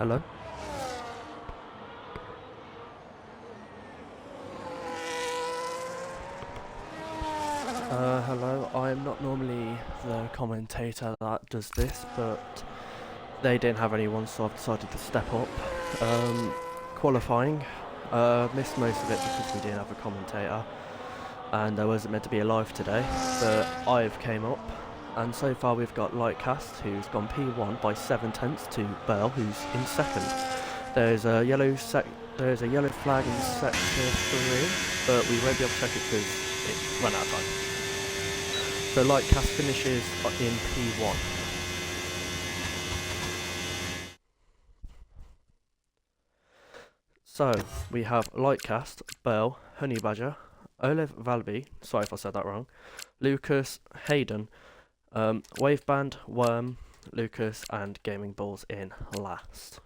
Hello? Hello. I'm not normally the commentator that does this, but they didn't have anyone, so I've decided to step up. Qualifying. Missed most of it because we didn't have a commentator, and I wasn't meant to be alive today, but I've came up, and so far we've got Lightcast, who's gone P1 by 7 tenths to Bell, who's in second. There's a yellow flag in sector 3, but we won't be able to check it because it's run out of time. So Lightcast finishes in P1. So we have Lightcast, Bell, Honey Badger, Olev Valby, sorry if I said that wrong, Lucas, Hayden, Waveband, Worm, Lucas, and Gaming Balls in last.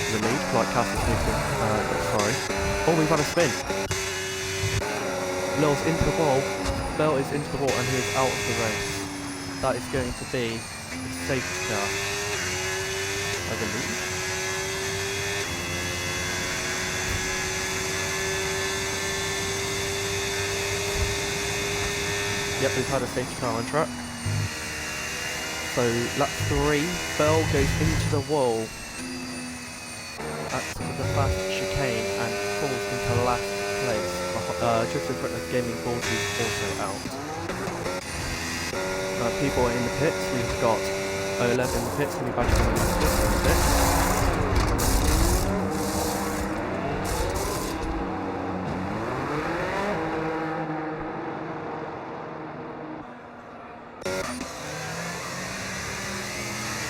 into the lead. Lightcast is moving. Sorry. Oh, we've had a spin. Lil's into the wall. Bell is into the wall and he is out of the race. That is going to be a safety car, I believe. Yep, we've had a safety car on track. So lap 3, Bell goes into the wall at the fast chicane and falls into last place, just in front of Gaming Balls, who's also out. People are in the pits. We've got Olev in the pits, and we've actually got in the pits.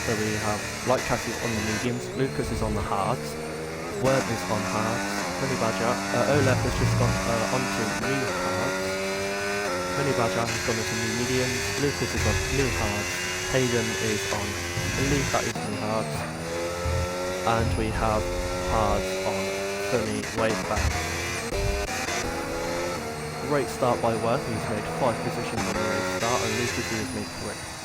So we have Lightcast is on the mediums, Lucas is on the hards, Word is on hards, Honey Badger, Olev has just gone onto new hards, Honey Badger has gone into new mediums, Lucas is on new hards, Hayden is on, I believe that is new hards, and we have hards on Funny Waveback. Great start by Worth, he's made 5 positions on the race start, and Lucas has made 3.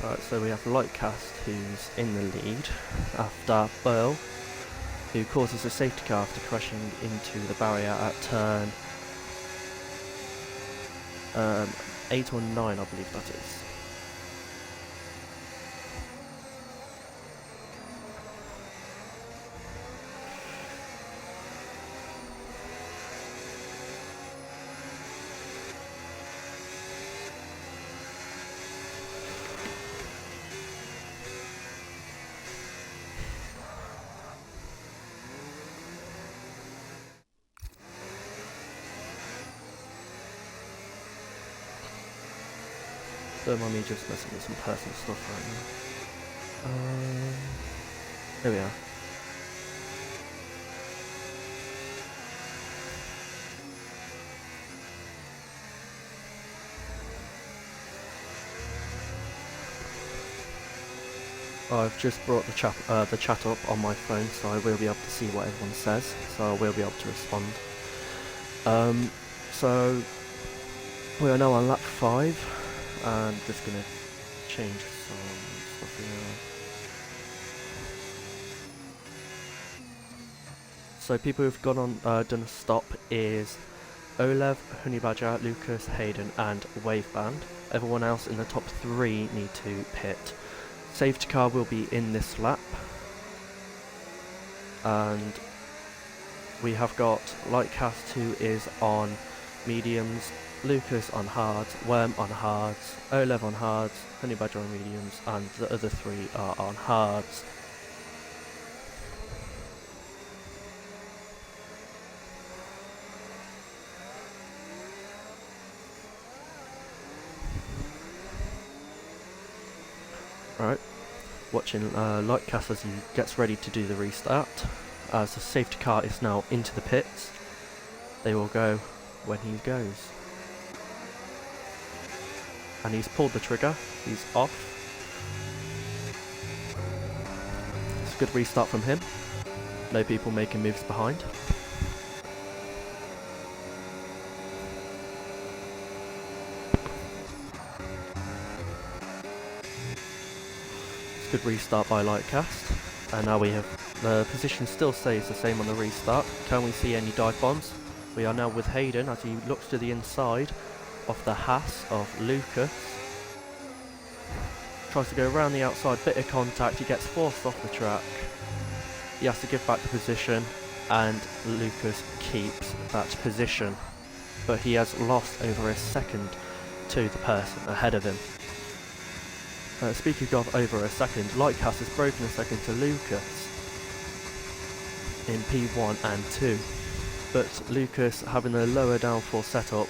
Right, so we have Lightcast who's in the lead after Burl, who causes a safety car after crashing into the barrier at turn 8 or 9, I believe that is. Don't mind me just messing with some personal stuff right now. Here we are. I've just brought the chat up on my phone, so I will be able to see what everyone says, so I will be able to respond. So we are now on lap 5. And just gonna change some stuff here. So people who've gone on done a stop is Olev, Honey Badger, Lucas, Hayden, and Waveband. Everyone else in the top 3 need to pit. Safety car will be in this lap, and we have got Lightcast who is on mediums, Lucas on hards, Worm on hards, Olev on hards, Honey Badger on mediums, and the other 3 are on hards. Right, watching Lightcast as he gets ready to do the restart. As the safety car is now into the pits, they will go when he goes. And he's pulled the trigger, he's off. It's a good restart from him. No people making moves behind. It's a good restart by Lightcast. And now we have, the position still stays the same on the restart. Can we see any dive bombs? We are now with Hayden as he looks to the inside. of the Haas of Lucas. Tries to go around the outside, bit of contact, he gets forced off the track. He has to give back the position, and Lucas keeps that position. But he has lost over a second to the person ahead of him. Speaking of over a second, Lightcast has broken a second to Lucas in P1 and 2. But Lucas, having a lower downforce setup,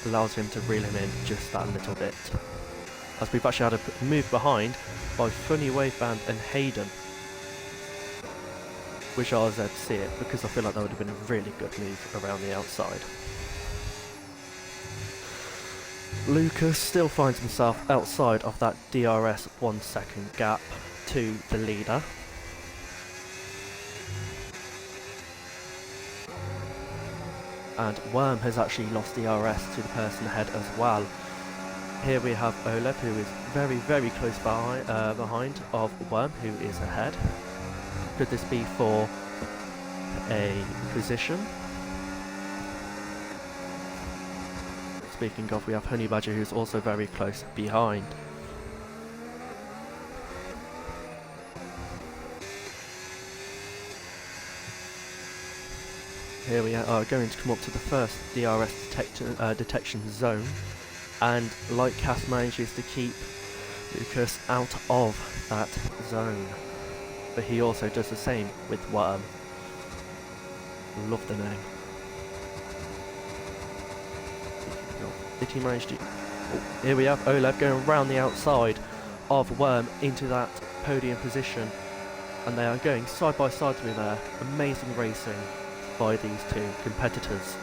allows him to reel him in just that little bit. As we've actually had a move behind by Funny Waveband and Hayden. Wish I was there to see it, because I feel like that would have been a really good move around the outside. Lucas still finds himself outside of that DRS 1 second gap to the leader. And Worm has actually lost DRS to the person ahead as well. Here we have Olaf, who is very, very close behind of Worm, who is ahead. Could this be for a position? Speaking of, we have Honey Badger, who's also very close behind. Here we are going to come up to the first DRS detection zone, and Lightcast manages to keep Lucas out of that zone. But he also does the same with Worm. Love the name. Did he manage to... Oh, here we have Olaf going around the outside of Worm into that podium position. And they are going side by side to me there. Amazing racing by these two competitors.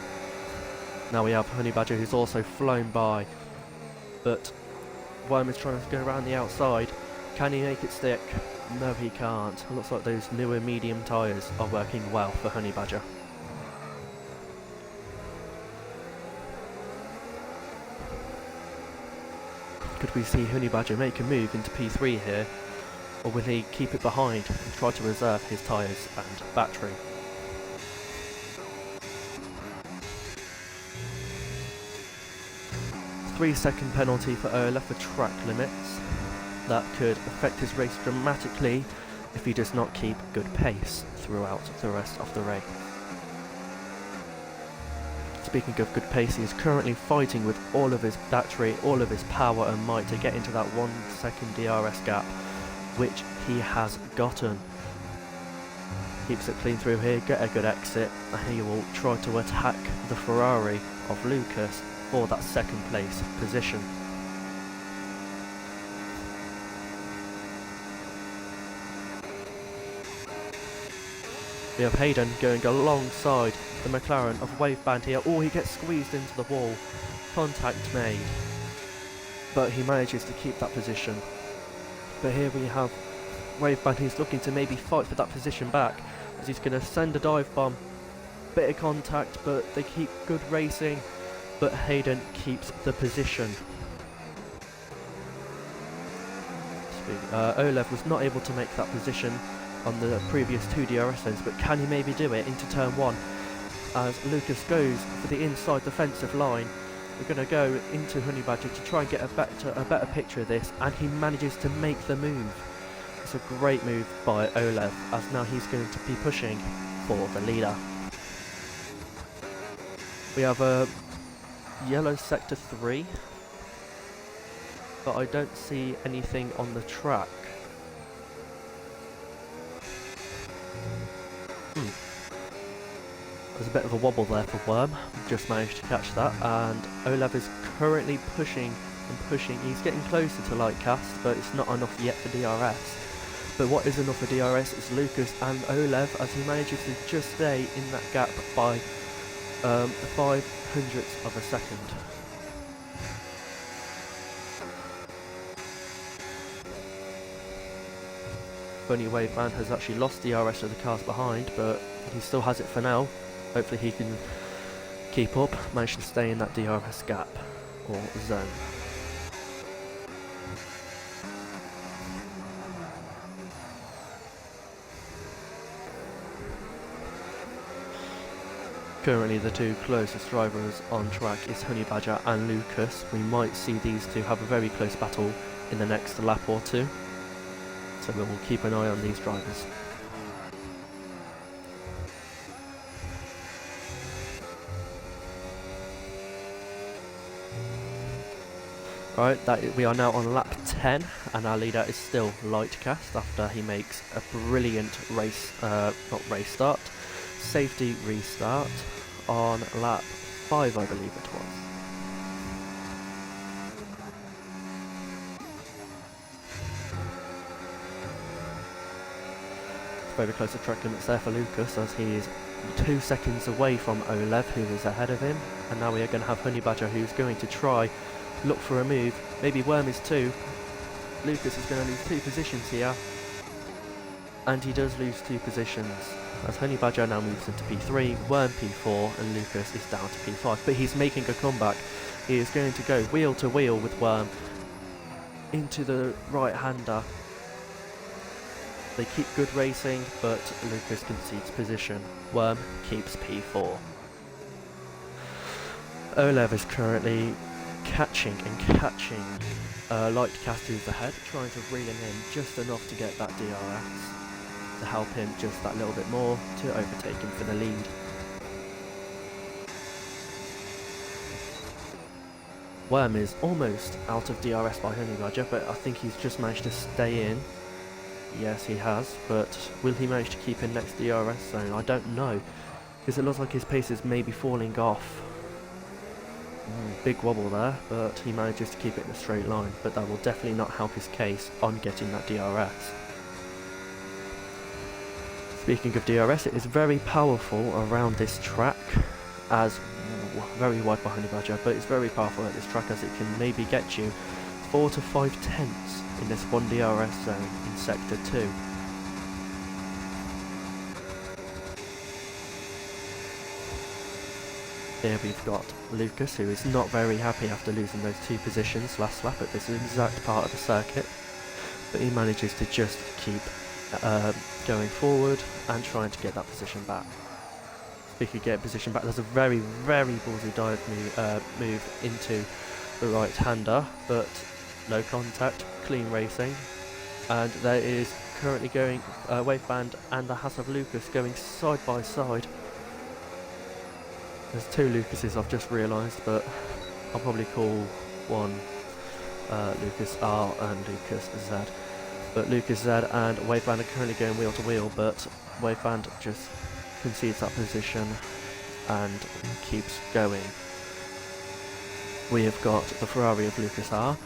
Now we have Honey Badger, who's also flown by. But Worm is trying to go around the outside. Can he make it stick? No, he can't. It looks like those newer medium tyres are working well for Honey Badger. Could we see Honey Badger make a move into P3 here, or will he keep it behind and try to reserve his tyres and battery? Three-second penalty for Olaf for track limits. That could affect his race dramatically if he does not keep good pace throughout the rest of the race. Speaking of good pace, he is currently fighting with all of his battery, all of his power and might to get into that 1 second DRS gap, which he has gotten. Keeps it clean through here, get a good exit, and he will try to attack the Ferrari of Lucas for that second place position. We have Hayden going alongside the McLaren of Waveband here. Oh, he gets squeezed into the wall. Contact made. But he manages to keep that position. But here we have Waveband, who's looking to maybe fight for that position back, as he's going to send a dive bomb. Bit of contact, but they keep good racing. But Hayden keeps the position. Olaf was not able to make that position on the previous two DRS zones, but can he maybe do it into turn 1 as Lucas goes for the inside defensive line? We're going to go into Honey Badger to try and get a better picture of this, and he manages to make the move. It's a great move by Olaf, as now he's going to be pushing for the leader. We have a yellow sector 3, but I don't see anything on the track. There's a bit of a wobble there for Worm, just managed to catch that, and Olaf is currently pushing and pushing. He's getting closer to Lightcast, but it's not enough yet for DRS. But what is enough for DRS is Lucas and Olaf, as he manages to just stay in that gap by 0.05 of a second. Funny Waveband has actually lost DRS to the cars behind, but he still has it for now. Hopefully he can keep up, manage to stay in that DRS gap or zone. currently the two closest drivers on track is Honey Badger and Lucas. We might see these two have a very close battle in the next lap or two, so we will keep an eye on these drivers. Right, we are now on lap 10, and our leader is still Lightcast after he makes a brilliant safety restart on lap 5, I believe it was. Very close to track limits there for Lucas, as he is 2 seconds away from Olev, who is ahead of him, and now we are going to have Honey Badger, who's going to try look for a move. Maybe Worm is 2. Lucas is going to lose 2 positions here, and he does lose 2 positions as Honey Badger now moves into P3, Worm P4, and Lucas is down to P5. But he's making a comeback. He is going to go wheel to wheel with Worm into the right-hander. They keep good racing, but Lucas concedes position. Worm keeps P4. Olev is currently catching Lightcast, who's ahead, trying to reel him in just enough to get that DRS to help him just that little bit more to overtake him for the lead. Worm is almost out of DRS by Honey Badger, but I think he's just managed to stay in. Yes, he has, but will he manage to keep in next DRS zone? I don't know, because it looks like his pace is maybe falling off. Big wobble there, but he manages to keep it in a straight line, but that will definitely not help his case on getting that DRS. Speaking of DRS, it is very powerful around this track, as very wide for Honey Badger, but it's very powerful at this track as it can maybe get you 4 to 5 tenths in this one DRS zone in Sector 2. Here we've got Lucas, who is not very happy after losing those 2 positions last lap at this exact part of the circuit, but he manages to just keep going forward and trying to get that position back. If he could get position back, there's a very, very ballsy dive move into the right-hander, but no contact, clean racing, and there is currently going Waveband and the Haas of Lucas going side by side. There's 2 Lucases, I've just realised, but I'll probably call one Lucas R and Lucas Z. But Lucas Z and Waveband are currently going wheel to wheel, but Waveband just concedes that position and keeps going. We have got the Ferrari of Lucas R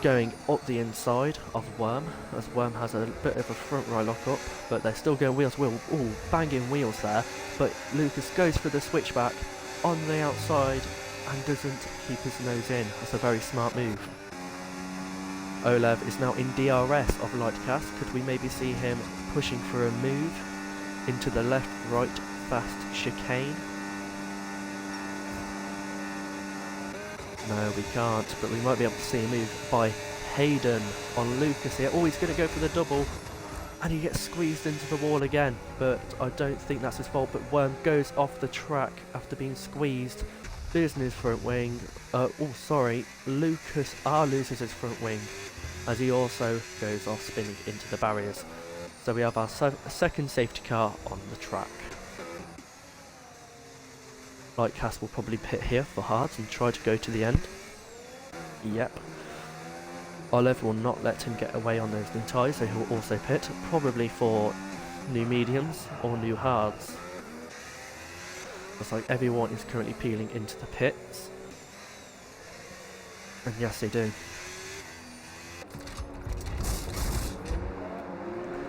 going up the inside of Worm, as Worm has a bit of a front right lock up, but they're still going wheel to wheel. Ooh, banging wheels there, but Lucas goes for the switchback on the outside and doesn't keep his nose in. That's a very smart move. Olev is now in DRS of Lightcast. Could we maybe see him pushing for a move into the left-right fast chicane? No, we can't, but we might be able to see a move by Hayden on Lucas here. Oh, he's going to go for the double, and he gets squeezed into the wall again, but I don't think that's his fault. But Worm goes off the track after being squeezed, losing his front wing. Lucas R loses his front wing, as he also goes off spinning into the barriers. So we have our second safety car on the track. Lightcast will probably pit here for hards and try to go to the end. Yep. Olev will not let him get away on those new tyres, so he'll also pit, probably for new mediums or new hards. Looks like everyone is currently peeling into the pits. And yes, they do.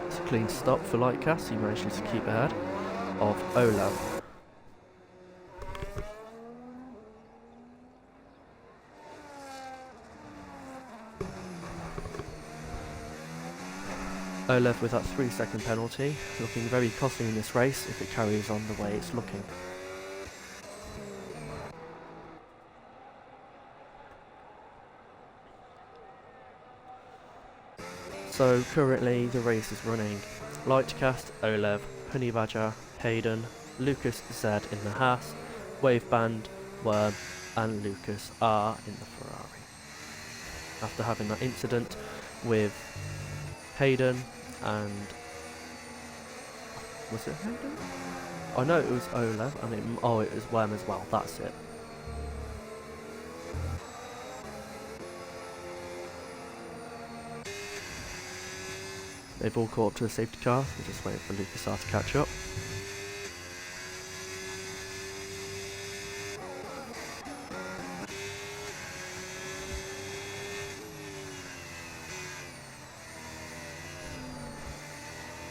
It's a clean stop for Lightcast. He manages to keep ahead of Olev. Olev with that 3-second penalty, looking very costly in this race if it carries on the way it's looking. So currently the race is running Lightcast, Olev, Honey Badger, Hayden, Lucas Z in the Haas, Waveband, Worm and Lucas R in the Ferrari. After having that incident with Hayden and... was it Hayden? I know it was Olev and it was Worm as well, that's it. They've all caught up to a safety car, we're just waiting for Lucas R to catch up.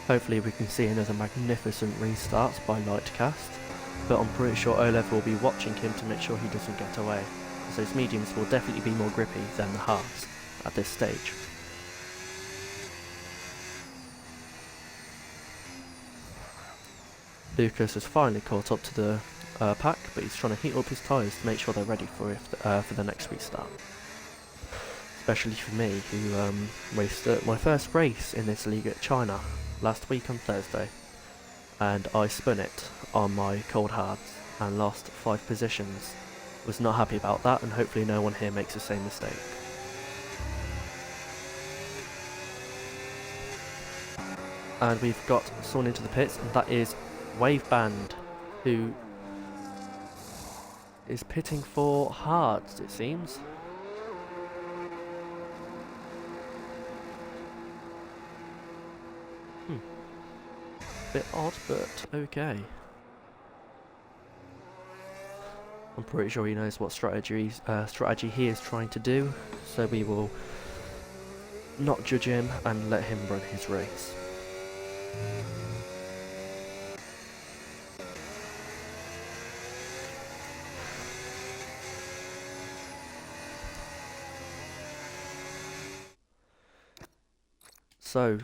Hopefully we can see another magnificent restart by Lightcast, but I'm pretty sure Olev will be watching him to make sure he doesn't get away, as those mediums will definitely be more grippy than the halves at this stage. Lucas has finally caught up to the pack, but he's trying to heat up his tyres to make sure they're ready for the next restart. Especially for me, who raced my first race in this league at China last week on Thursday, and I spun it on my cold hards and lost 5 positions. Was not happy about that, and hopefully no one here makes the same mistake. And we've got someone into the pits, and that is Waveband, who is pitting for hards, it seems. Bit odd, but okay. I'm pretty sure he knows what strategy he is trying to do, so we will not judge him and let him run his race. So,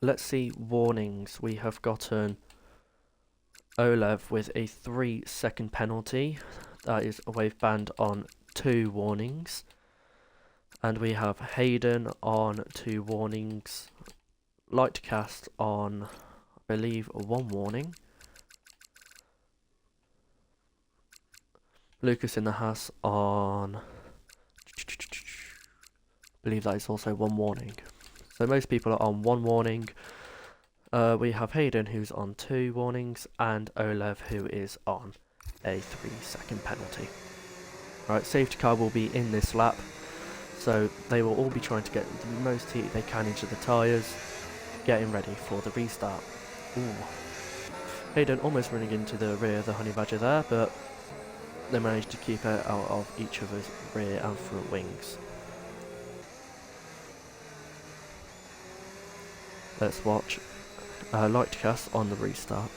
let's see warnings. We have gotten Olev with a 3-second penalty. That is a Waveband on 2 warnings. And we have Hayden on 2 warnings. Lightcast on, I believe, 1 warning. Lucas in the Haas on... I believe that is also 1 warning. So most people are on 1 warning. We have Hayden who's on 2 warnings and Olev who is on a 3-second penalty. Right, safety car will be in this lap, so they will all be trying to get the most heat they can into the tyres, getting ready for the restart. Ooh. Hayden almost running into the rear of the Honey Badger there, but they managed to keep it out of each other's rear and front wings. Let's watch Lightcast on the restart.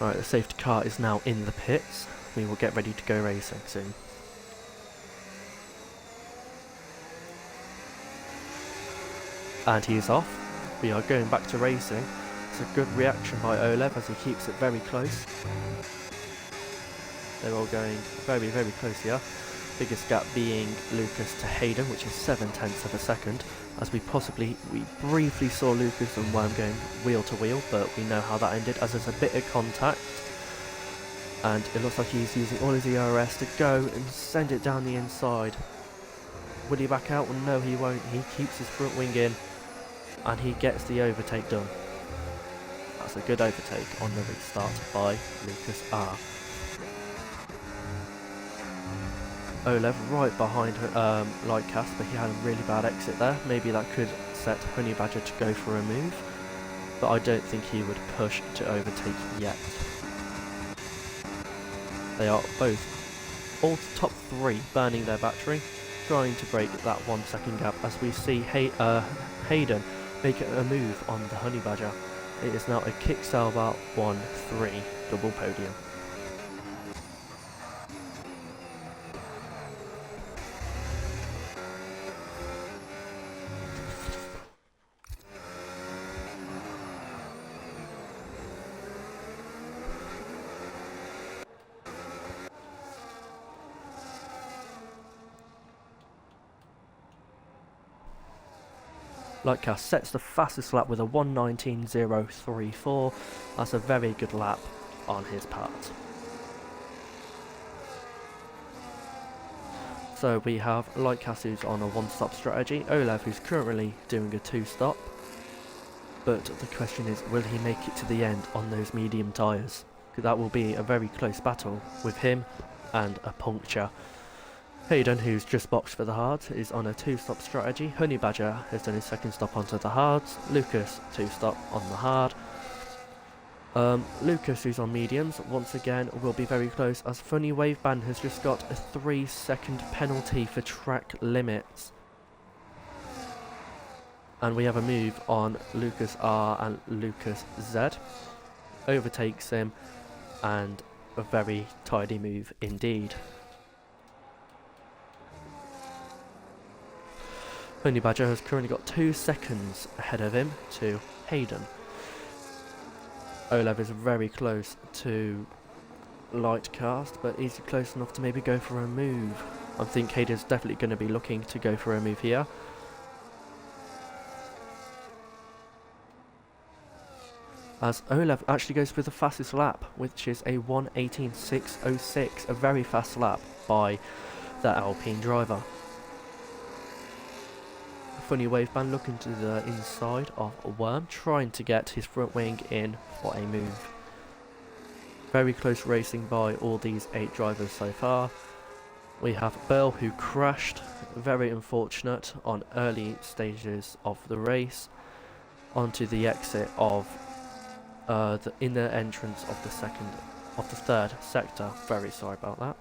Alright, the safety car is now in the pits. We will get ready to go racing soon. And he is off. We are going back to racing. It's a good reaction by Olev as he keeps it very close. They're all going very, very close here. Biggest gap being Lucas to Hayden, which is 0.7 of a second. As we briefly saw Lucas and Worm going wheel to wheel, but we know how that ended as there's a bit of contact. And it looks like he's using all his ERS to go and send it down the inside. Will he back out? Well, no, he won't. He keeps his front wing in and he gets the overtake done. That's a good overtake on the restart by Lucas R. Olev right behind Lightcast, but he had a really bad exit there. Maybe that could set Honey Badger to go for a move, but I don't think he would push to overtake yet. They are both, all top 3, burning their battery, trying to break that 1 second gap as we see Hayden make a move on the Honey Badger. It is now a Kicksalver 1-3 double podium. Lightcast sets the fastest lap with a 1:19.034. That's a very good lap on his part. So we have Lightcast who's on a one-stop strategy, Olev who's currently doing a two-stop. But the question is, will he make it to the end on those medium tyres? Because that will be a very close battle with him and a puncture. Hayden, who's just boxed for the hards, is on a two-stop strategy. Honey Badger has done his second stop onto the hards. Lucas, two-stop on the hard. Lucas, who's on mediums, once again will be very close, as Funny Waveband has just got a 3-second penalty for track limits. And we have a move on Lucas R and Lucas Z. Overtakes him, and a very tidy move indeed. Honey Badger has currently got 2 seconds ahead of him to Hayden. Olev is very close to Lightcast, but is he close enough to maybe go for a move? I think Hayden's definitely going to be looking to go for a move here. As Olev actually goes for the fastest lap, which is a 1:18.606, a very fast lap by the Alpine driver. Funny Waveband looking to the inside of a Worm, trying to get his front wing in for a move. Very close racing by all these 8 drivers so far. We have Burl, who crashed, very unfortunate on early stages of the race, onto the exit of the inner entrance of the third sector. Very sorry about that.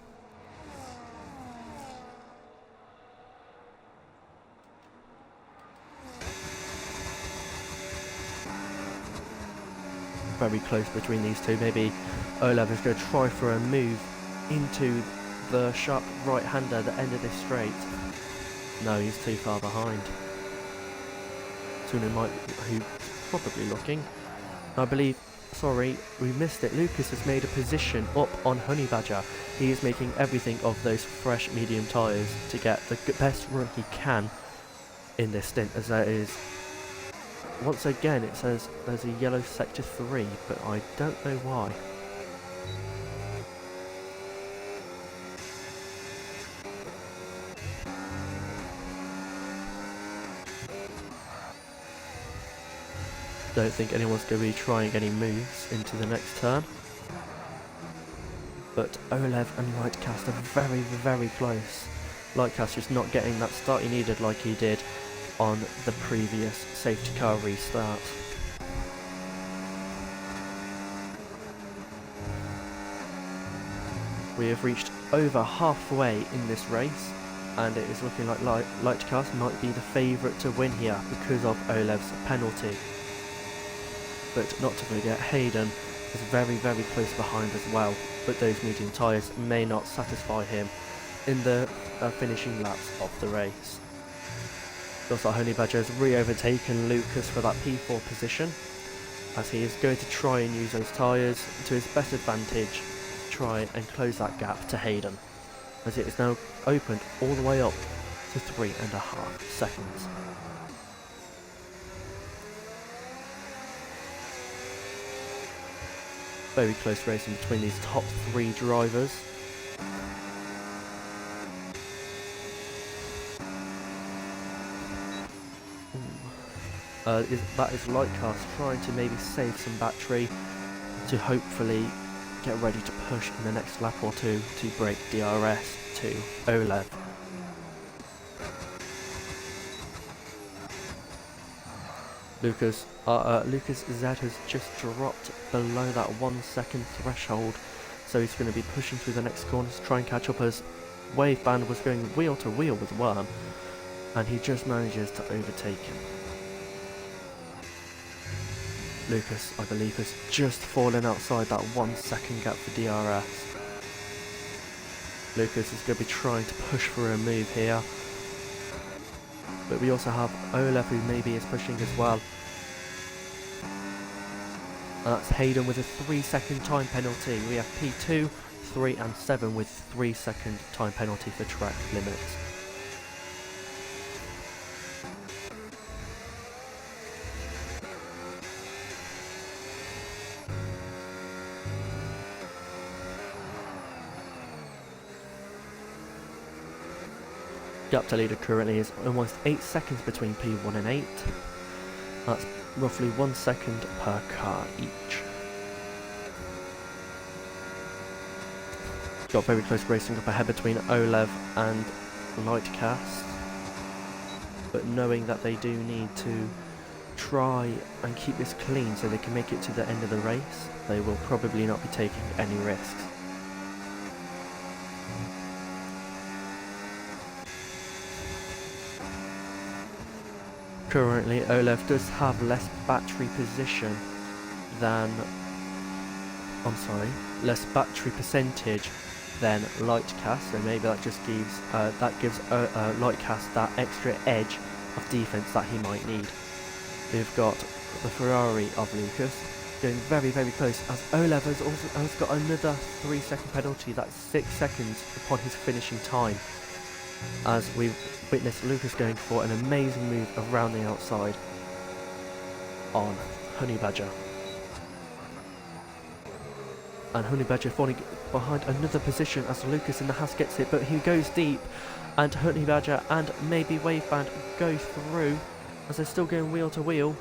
Very close between these two. Maybe Olev is going to try for a move into the sharp right-hander at the end of this straight. No, he's too far behind. Tuna might, who's probably looking. I believe, sorry, we missed it. Lucas has made a position up on Honey Badger. He is making everything of those fresh medium tyres to get the best run he can in this stint, as there is. Once again, it says there's a yellow sector 3, but I don't know why. Don't think anyone's going to be trying any moves into the next turn. But Olev and Lightcast are very, very close. Lightcast just not getting that start he needed like he did on the previous safety car restart. We have reached over halfway in this race, and it is looking like Lightcast might be the favourite to win here because of Olev's penalty. But not to forget, Hayden is very, very close behind as well, but those medium tyres may not satisfy him in the finishing laps of the race. Looks like Honey Badger has re-overtaken Lucas for that P4 position, as he is going to try and use those tyres to his best advantage, try and close that gap to Hayden, as it is now opened all the way up to 3.5 seconds. Very close racing between these top 3 drivers. That is Lightcast trying to maybe save some battery to hopefully get ready to push in the next lap or two to break DRS to Olev. Lucas Z has just dropped below that 1 second threshold, so he's going to be pushing through the next corner to try and catch up, as Waveband was going wheel to wheel with Worm, and he just manages to overtake him. Lucas, I believe, has just fallen outside that 1 second gap for DRS. Lucas is going to be trying to push for a move here, but we also have Olev, who maybe is pushing as well. And that's Hayden with a 3-second time penalty. We have P2, 3 and 7 with 3-second time penalty for track limits. Gap to leader currently is almost 8 seconds between P1 and 8. That's roughly 1 second per car each. Got very close racing up ahead between Olev and Lightcast, but knowing that they do need to try and keep this clean so they can make it to the end of the race, they will probably not be taking any risks. Currently, Olev does have less battery position than, less battery percentage than Lightcast, so maybe that just gives Lightcast that extra edge of defense that he might need. We've got the Ferrari of Lucas going very, very close, as Olev has got another 3-second penalty. That's 6 seconds upon his finishing time, as we've witnessed Lucas going for an amazing move around the outside on Honey Badger. And Honey Badger falling behind another position as Lucas in the Haas gets it, but he goes deep, and Honey Badger and maybe Waveband go through as they're still going wheel to wheel,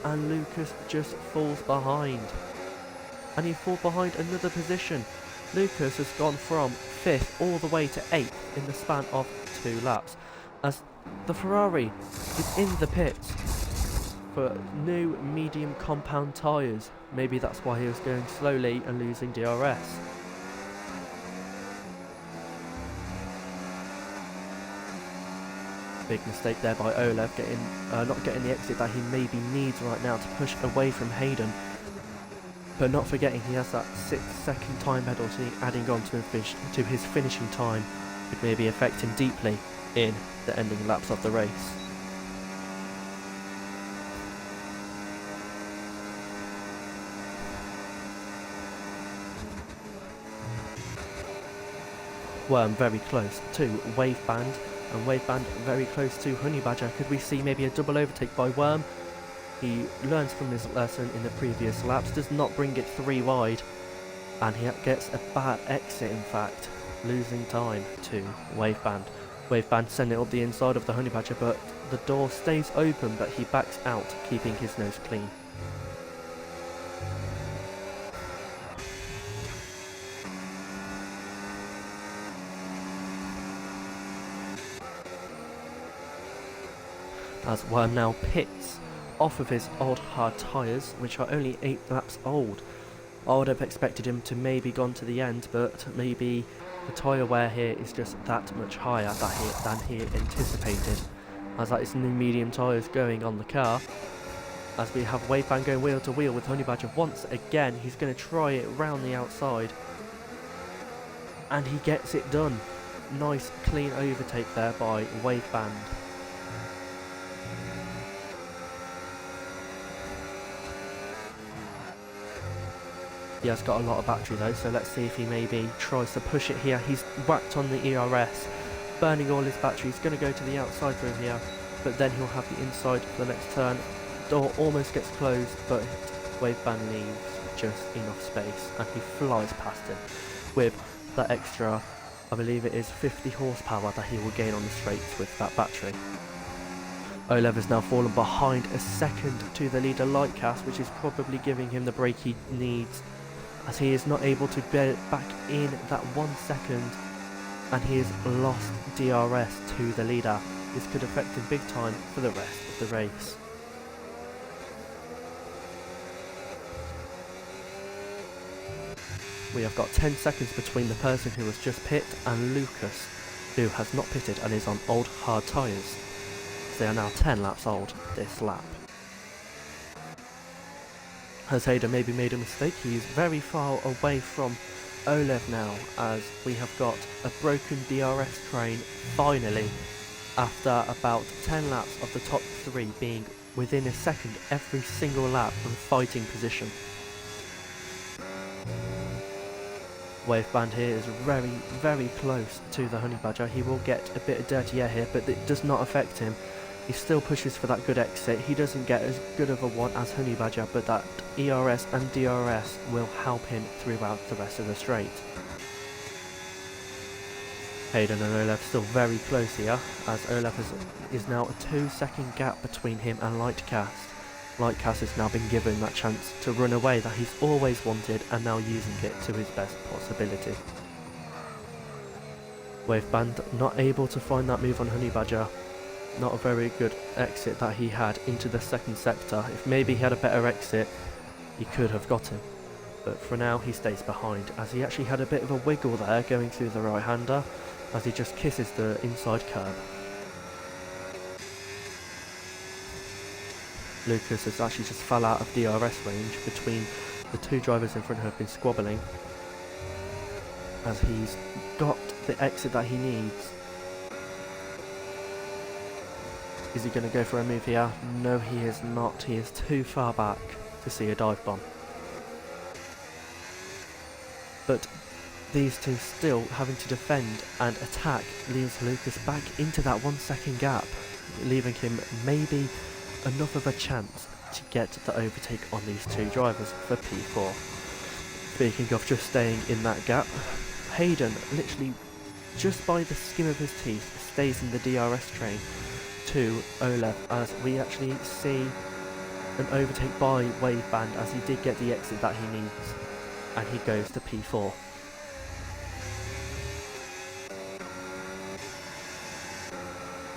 and Lucas just falls behind. And he falls behind another position. Lucas has gone from 5th all the way to 8th in the span of 2 laps, as the Ferrari is in the pits for new medium compound tyres. Maybe that's why he was going slowly and losing DRS. Big mistake there by Olev, not getting the exit that he maybe needs right now to push away from Hayden. But not forgetting he has that 6-second time penalty adding on to his finishing time, which may be affect him deeply in the ending laps of the race. Worm very close to Waveband, and Waveband very close to Honey Badger. Could we see maybe a double overtake by Worm? He learns from his lesson in the previous laps, does not bring it 3 wide, and he gets a bad exit, in fact, losing time to Waveband. Waveband send it up the inside of the Honey Badger, but the door stays open, but he backs out, keeping his nose clean. As Worm now pits off of his old hard tyres, which are only 8 laps old. I would have expected him to maybe gone to the end, but maybe the tyre wear here is just that much higher than he anticipated, as that is new medium tyres going on the car. As we have Waveband going wheel to wheel with Honey Badger once again. He's going to try it round the outside, and he gets it done. Nice clean overtake there by Waveband. He has got a lot of battery though, so let's see if he maybe tries to push it here. He's whacked on the ERS, burning all his battery. He's going to go to the outside through here, but then he'll have the inside for the next turn. Door almost gets closed, but Waveband leaves just enough space, and he flies past him with that extra, I believe it is 50 horsepower that he will gain on the straights with that battery. Olev has now fallen behind a second to the leader Lightcast, which is probably giving him the break he needs, as he is not able to get it back in that 1 second, and he has lost DRS to the leader. This could affect him big time for the rest of the race. We have got 10 seconds between the person who has just pit and Lucas, who has not pitted and is on old hard tyres. They are now 10 laps old this lap. Has Hayden maybe made a mistake? He is very far away from Olev now, as we have got a broken DRS train finally, after about 10 laps of the top 3 being within a second every single lap from fighting position. Waveband here is very, very close to the Honey Badger. He will get a bit of dirty air here, but it does not affect him. He still pushes for that good exit. He doesn't get as good of a one as Honey Badger, but that ERS and DRS will help him throughout the rest of the straight. Hayden and Olaf still very close here, as Olaf is now a 2-second gap between him and Lightcast. Lightcast has now been given that chance to run away that he's always wanted and now using it to his best possibility. Waveband not able to find that move on Honey Badger. Not a very good exit that he had into the second sector. If maybe he had a better exit, he could have got him. But for now he stays behind, as he actually had a bit of a wiggle there going through the right-hander, as he just kisses the inside curb. Lucas has actually just fell out of DRS range between the two drivers in front who have been squabbling, as he's got the exit that he needs. Is he going to go for a move here? No, he is not. He is too far back to see a dive bomb. But these two still having to defend and attack leaves Lucas back into that 1 second gap, leaving him maybe enough of a chance to get the overtake on these two drivers for P4. Speaking of just staying in that gap, Hayden literally just by the skin of his teeth stays in the DRS train to Olaf, as we actually see an overtake by Waveband, as he did get the exit that he needs, and he goes to P4.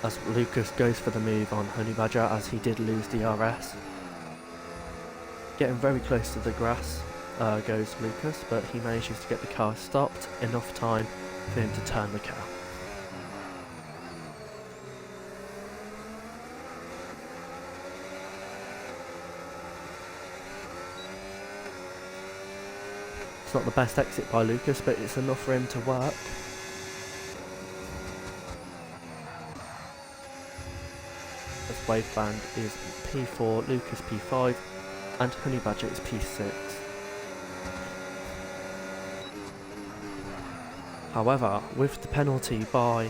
As Lucas goes for the move on Honey Badger, as he did lose DRS. Getting very close to the grass goes Lucas, but he manages to get the car stopped, enough time for him to turn the car. It's not the best exit by Lucas, but it's enough for him to work. As Waveband is P4, Lucas P5, and Honey Badger is P6. However, with the penalty by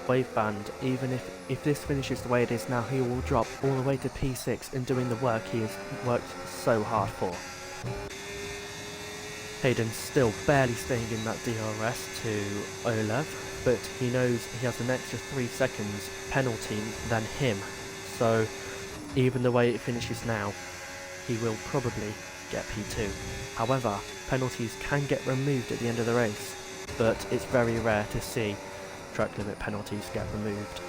Waveband, even if this finishes the way it is now, he will drop all the way to P6 and doing the work he has worked so hard for. Hayden's still barely staying in that DRS to Olaf, but he knows he has an extra 3 seconds penalty than him, so even the way it finishes now, he will probably get P2. However, penalties can get removed at the end of the race, but it's very rare to see track limit penalties get removed.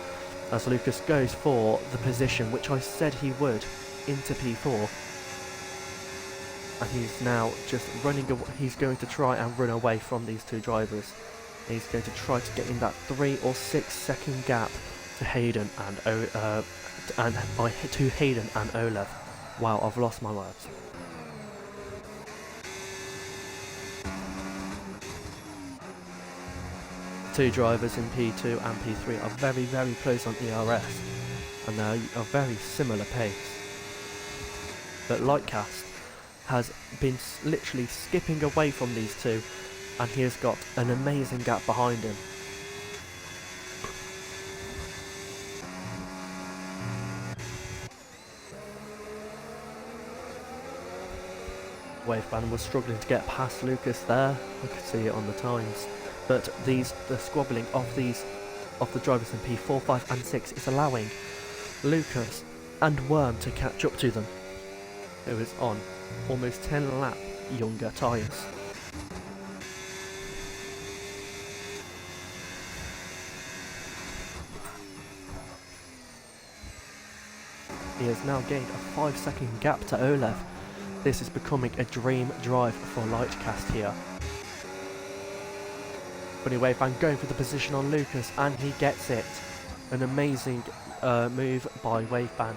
As Lucas goes for the position which I said he would, into P4, and he's now just running away. He's going to try and run away from these two drivers. He's going to try to get in that 3 or 6 second gap to Hayden and to Hayden and Olaf. Wow, I've lost my words. Two drivers in P2 and P3 are very, very close on ERS, and they are very similar pace. But Lightcast has been literally skipping away from these two, and he has got an amazing gap behind him. Waveband was struggling to get past Lucas there. I could see it on the times, but the squabbling of the drivers in P4, 5 and 6 is allowing Lucas and Worm to catch up to them, who is on almost 10 lap younger tyres. He has now gained a 5 second gap to Olaf. This is becoming a dream drive for Lightcast here. Funny Waveband going for the position on Lucas, and he gets it. An amazing move by Waveband,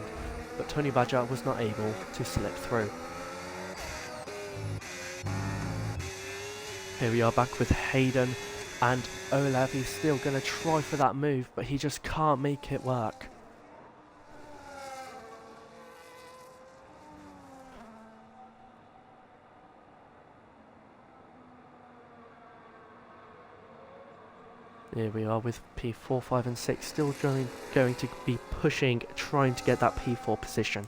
but Honey Badger was not able to slip through. Here we are back with Hayden and Olaf. He's still going to try for that move, but he just can't make it work. Here we are with P4, 5 and 6 still going to be pushing, trying to get that P4 position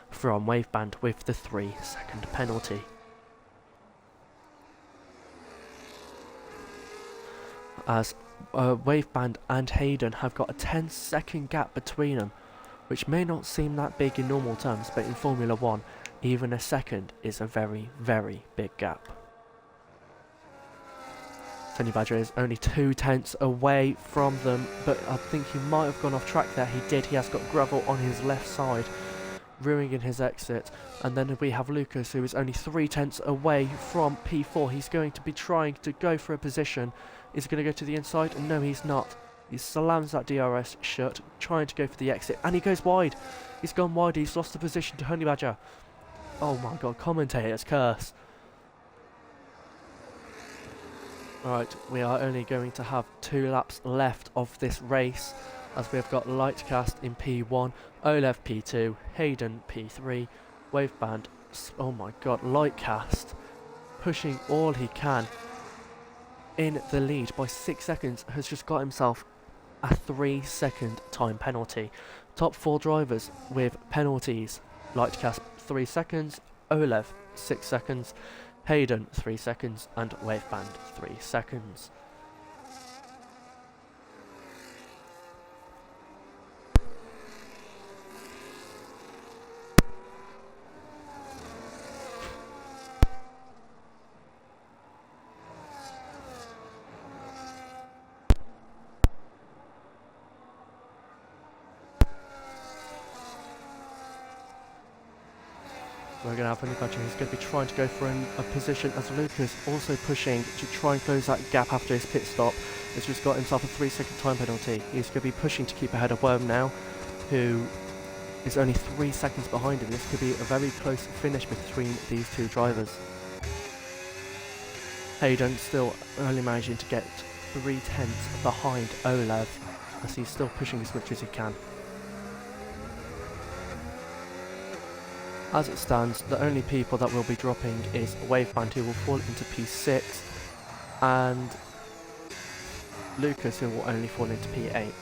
from Waveband with the 3 second penalty. as Waveband and Hayden have got a 10-second gap between them, which may not seem that big in normal terms, but in Formula 1, even a second is a very, very big gap. Honey Badger is only 2/10 away from them, but I think he might have gone off track there. He did. He has got gravel on his left side, ruining his exit. And then we have Lucas, who is only 3/10 away from P4. He's going to be trying to go for a position. Is he going to go to the inside? No, he's not. He slams that DRS shut, trying to go for the exit, and he goes wide. He's gone wide. He's lost the position to Honey Badger. Oh my god, commentator's curse. Right, we are only going to have 2 laps left of this race, as we have got Lightcast in P1, Olev P2, Hayden P3, Waveband, oh my god, Lightcast pushing all he can in the lead by 6 seconds, has just got himself a 3-second time penalty. Top 4 drivers with penalties: Lightcast 3 seconds, Olev 6 seconds, Hayden 3 seconds, and Waveband 3 seconds. We're going to have Honey Badger, who's going to be trying to go for a position, as Lucas also pushing to try and close that gap after his pit stop. He's just got himself a 3-second time penalty. He's going to be pushing to keep ahead of Worm now, who is only 3 seconds behind him. This could be a very close finish between these 2 drivers. Hayden still only managing to get 3/10 behind Olev, as he's still pushing as much as he can. As it stands, the only people that will be dropping is Waveband, who will fall into P6, and Lucas, who will only fall into P8.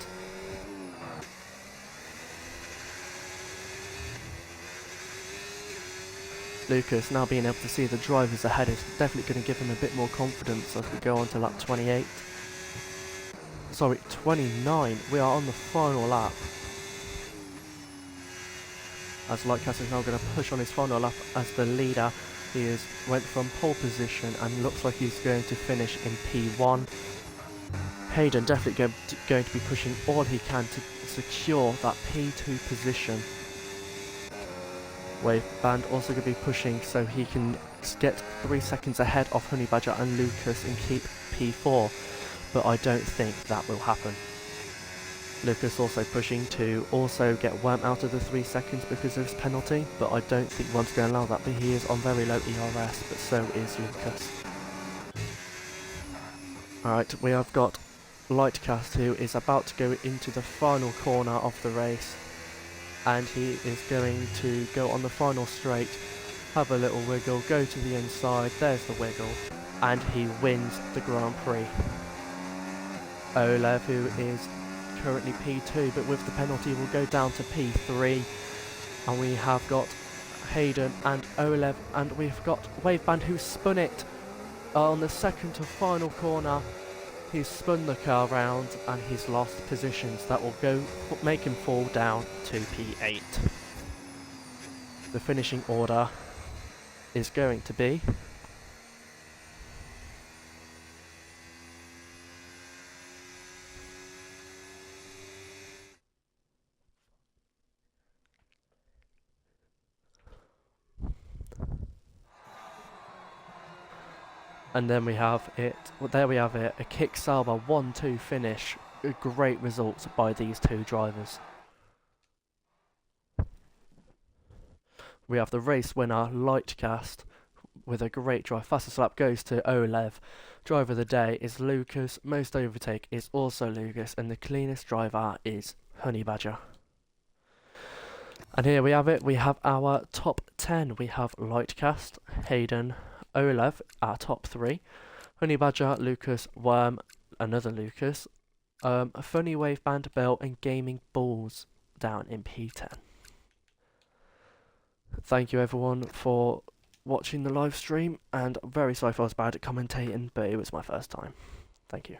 Lucas, now being able to see the drivers ahead, is definitely going to give him a bit more confidence as we go on to lap 28. Sorry, 29. We are on the final lap, as Lightcast is now going to push on his final lap as the leader. He went from pole position and looks like he's going to finish in P1. Hayden definitely going to be pushing all he can to secure that P2 position. Waveband also going to be pushing so he can get 3 seconds ahead of Honey Badger and Lucas and keep P4, but I don't think that will happen. Lucas also pushing to also get Worm out of the 3 seconds because of his penalty, but I don't think Worm's going to allow that, but he is on very low ERS, but so is Lucas. Alright, we have got Lightcast, who is about to go into the final corner of the race, and he is going to go on the final straight, have a little wiggle, go to the inside, there's the wiggle, and he wins the Grand Prix. Olev, who is currently P2, but with the penalty will go down to P3, and we have got Hayden and Olev, and we've got Waveband, who spun it on the second to final corner. He's spun the car round and he's lost positions. That will make him fall down to P8. The finishing order is going to be and then we have it, well, there we have it, a Kick Sauber 1-2 finish. A great result by these 2 drivers. We have the race winner, Lightcast, with a great drive. Fastest lap goes to Olev. Driver of the day is Lucas. Most overtake is also Lucas. And the cleanest driver is Honey Badger. And here we have it. We have our top 10. We have Lightcast, Hayden, Olev, our top 3. Honey Badger, Lucas, Worm, another Lucas, Funny Waveband, Bell, and Gaming Balls down in P10. Thank you everyone for watching the live stream, and I'm very sorry if I was bad at commentating, but it was my first time. Thank you.